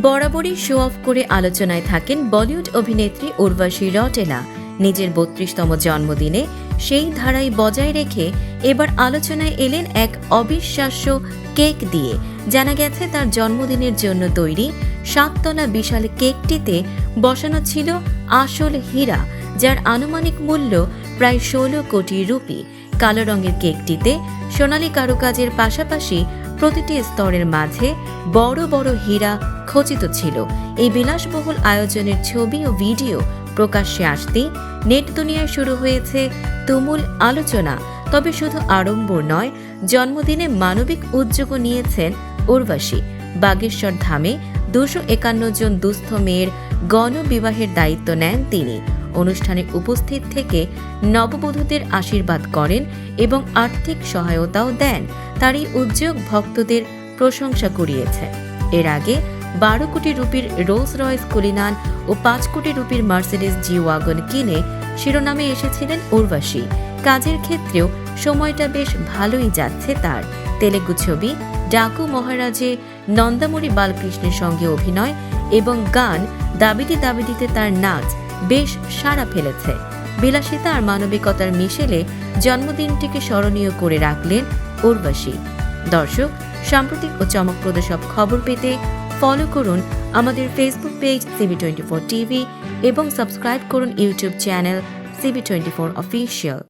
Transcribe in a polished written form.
বরাবরই show off করে আলোচনায় থাকেন বলিউড অভিনেত্রী উর্বশী রটেলা। নিজের ৩২তম জন্মদিনে সেই ধারাই বজায় রেখে এবার আলোচনায় এলেন এক অবিশ্বাস্য কেক দিয়ে। জানা গেছে তার জন্মদিনের জন্য তৈরি ৭ তলা বিশাল কেকটিতে বসানো ছিল আসল হীরা, যার আনুমানিক মূল্য প্রায় ১৬ কোটি রুপি। কালো রঙের কেকটিতে সোনালী কারুকাজের পাশাপাশি প্রতিটি স্তরের মাঝে বড় বড় হীরা খচিত ছিল। এই বিলাসবহুল আয়োজনের ছবি ও ভিডিও প্রকাশ্যে আসতেই নেট দুনিয়ায় শুরু হয়েছে তুমুল আলোচনা। তবে শুধু আড়ম্বর নয়, জন্মদিনে মানবিক উদ্যোগও নিয়েছেন উর্বশী। বাগেশ্বর ধামে ২৫১ জন দুস্থ মেয়ের গণবিবাহের দায়িত্ব নেন তিনি। অনুষ্ঠানে উপস্থিত থেকে নববধূদের আশীর্বাদ করেন এবং আর্থিক সহায়তাও দেন। তার এই উদ্যোগ ভক্তদের প্রশংসা কুড়িয়েছে। এর আগে ১২ কোটি রুপির রোলস রয়েস কুলিনান ও ৫ কোটি রুপির মার্সিডিজ জি ওয়াগন কিনে শিরোনামে এসেছিলেন উর্বশী। কাজের ক্ষেত্রেও সময়টা বেশ ভালোই যাচ্ছে তার। তেলেগু ছবি ডাকু মহারাজে নন্দামুরি বালকৃষ্ণের সঙ্গে অভিনয় এবং গান দাবিদি দাবিদিতে তার নাচ বেশ সাড়া ফেলেছে। বিলাসিতা আর মানবিকতার মিশেলে জন্মদিনটিকে স্মরণীয় করে রাখলেন উর্বশী। দর্শক, সাম্প্রতিক ও চমকপ্রদ সব খবর পেতে ফলো করুন আমাদের ফেসবুক পেজ CB24 টিভি এবং সাবস্ক্রাইব করুন ইউটিউব চ্যানেল CB24 অফিসিয়াল।